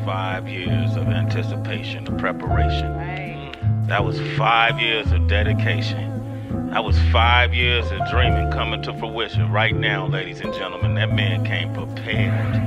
5 years of anticipation, of preparation. That was 5 years of dedication. That was 5 years of dreaming coming to fruition. Right now, ladies and gentlemen, that man came prepared.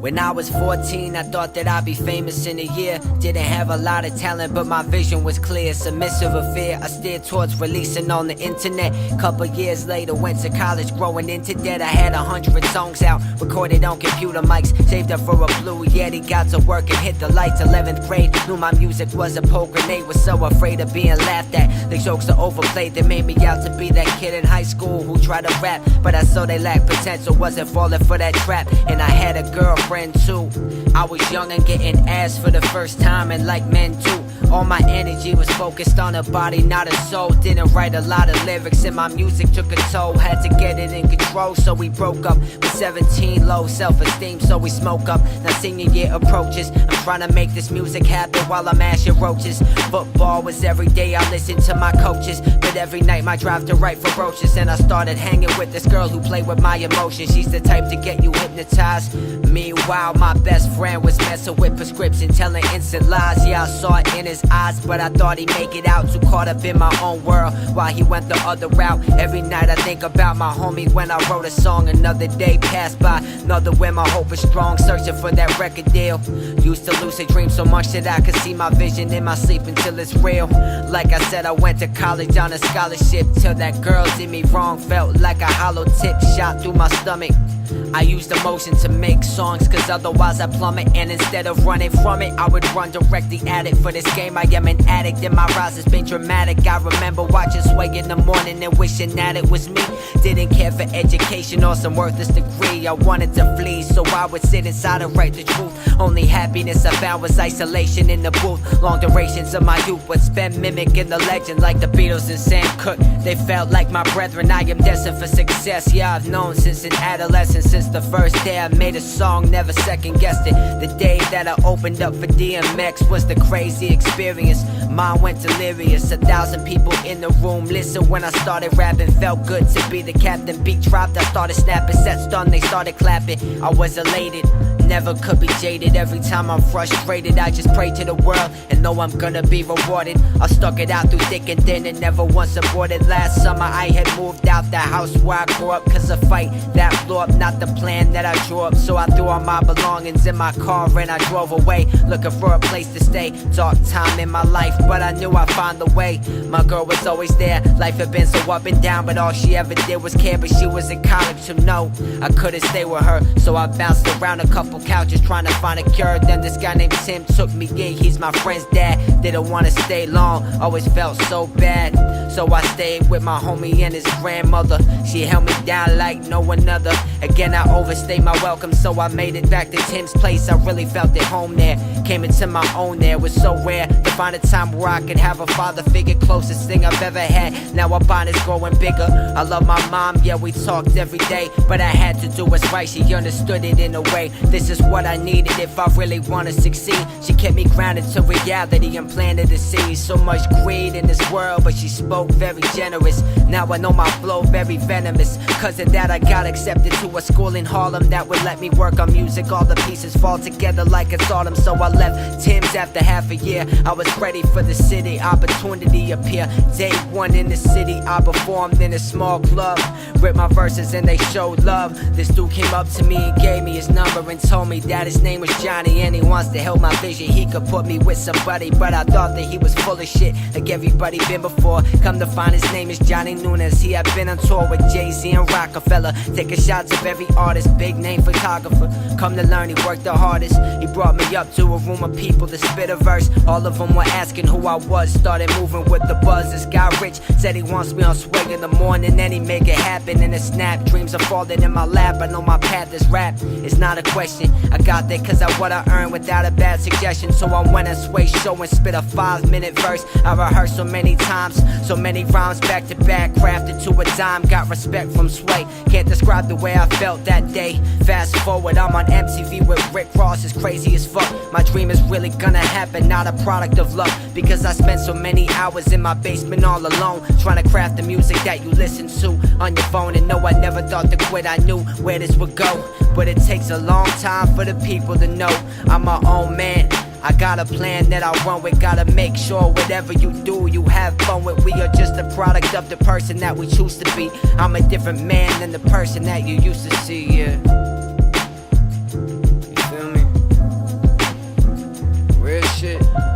When I was 14, I thought that I'd be famous in a year. Didn't have a lot of talent, but my vision was clear. Submissive of fear, I steered towards releasing on the internet. Couple years later, went to college, growing into debt. I had 100 songs out, recorded on computer mics, saved up for a Blue Yeti. Got to work and hit the lights. 11th grade, knew my music was a poke grenade. Was so afraid of being laughed at. The jokes are overplayed, they made me out to be that kid in high school who tried to rap, but I saw they lacked potential, wasn't falling for that trap. And I had a girlfriend too. I was young and getting ass for the first time, and like men do, all my energy was focused on a body, not a soul. Didn't write a lot of lyrics and my music took a toll. Had to get it in control, so we broke up. With 17, low self-esteem, so we smoke up. Now senior year approaches, I'm trying to make this music happen while I'm ashing roaches. Football was every day, I listened to my coaches, but every night my drive to write ferocious. And I started hanging with this girl who played with my emotions. She's the type to get you hypnotized. Meanwhile, my best friend was messing with prescription, telling instant lies. Yeah, I saw it in his eyes, but I thought he'd make it out. Too caught up in my own world while he went the other route. Every night I think about my homie when I wrote a song. Another day passed by, another when my hope is strong, searching for that record deal. Used to lucid dream so much that I could see my vision in my sleep until it's real. Like I said, I went to college on a scholarship, till that girl did me wrong. Felt like a hollow tip shot through my stomach. I used emotion to make songs, cause otherwise I plummet. And instead of running from it, I would run directly at it. For this game I am an addict, and my rise has been dramatic. I remember watching Sway in the morning and wishing that it was me. Didn't care for education or some worthless degree. I wanted to flee, so I would sit inside and write the truth. Only happiness I found was isolation in the booth. Long durations of my youth would spend mimicking the legend, like the Beatles and Sam Cooke. They felt like my brethren, I am destined for success. Yeah, I've known since an adolescent, since the first day I made a song, never second guessed it. The day that I opened up for DMX was the crazy experience. Mine went delirious, 1,000 people in the room listened when I started rapping. Felt good to be the captain. Beat dropped, I started snapping. Set stunned, they started clapping. I was elated, never could be jaded. Every time I'm frustrated, I just pray to the world and know I'm gonna be rewarded. I stuck it out through thick and thin and never once aborted. Last summer I had moved out the house where I grew up, cause a fight that blew up, not the plan that I drew up. So I threw all my belongings in my car and I drove away, looking for a place to stay. Dark time in my life, but I knew I'd find the way. My girl was always there, life had been so up and down, but all she ever did was care. But she was in college, so no, I couldn't stay with her. So I bounced around a couple couches trying to find a cure. Then this guy named Tim took me in, he's my friend's dad. Didn't wanna stay long, always felt so bad, so I stayed with my homie and his grandmother. She held me down like no another. Again I overstayed my welcome, so I made it back to Tim's place. I really felt at home there, came into my own there. It was so rare to find a time where I could have a father figure, closest thing I've ever had. Now our bond is growing bigger. I love my mom, yeah, we talked every day, but I had to do what's right. She understood it in a way. This is what I needed if I really wanna succeed. She kept me grounded to reality and planted the seeds. So much greed in this world, but she spoke very generous. Now I know my flow very venomous. Cause of that I got accepted to a school in Harlem that would let me work on music. All the pieces fall together like it's autumn, so I left Tim's after half a year. I was ready for the city, opportunity appear. Day one in the city, I performed in a small club, ripped my verses and they showed love. This dude came up to me and gave me his number and told me that his name was Johnny and he wants to help my vision. He could put me with somebody, but I thought that he was full of shit, like everybody been before. Come to find his name is Johnny Nunes. He had been on tour with Jay-Z and Rockefeller, taking shots of every artist, big name photographer. Come to learn, he worked the hardest. He brought me up to a room of people to spit a verse. All of them were asking who I was, started moving with the buzz. This guy Rich said he wants me on Sway in the morning and he make it happen in a snap. Dreams are falling in my lap, I know my path is rap. It's not a question, I got there cause I what I earned without a bad suggestion. So I went and Sway show and spit a 5-minute verse. I rehearsed so many times, so many rhymes back to back, crafted to a dime, got respect from Sway. Can't describe the way I felt that day. Fast forward, I'm on MTV with Rick Ross, is crazy as fuck. My dream is really gonna happen, not a product of luck, because I spent so many hours in my basement all alone, trying to craft the music that you listen to on your phone. And no, I never thought to quit, I knew where this would go, but it takes a long time for the people to know I'm my own man. I got a plan that I run with, gotta make sure whatever you do, you have fun with. We are just a product of the person that we choose to be. I'm a different man than the person that you used to see, yeah. You feel me? Real shit.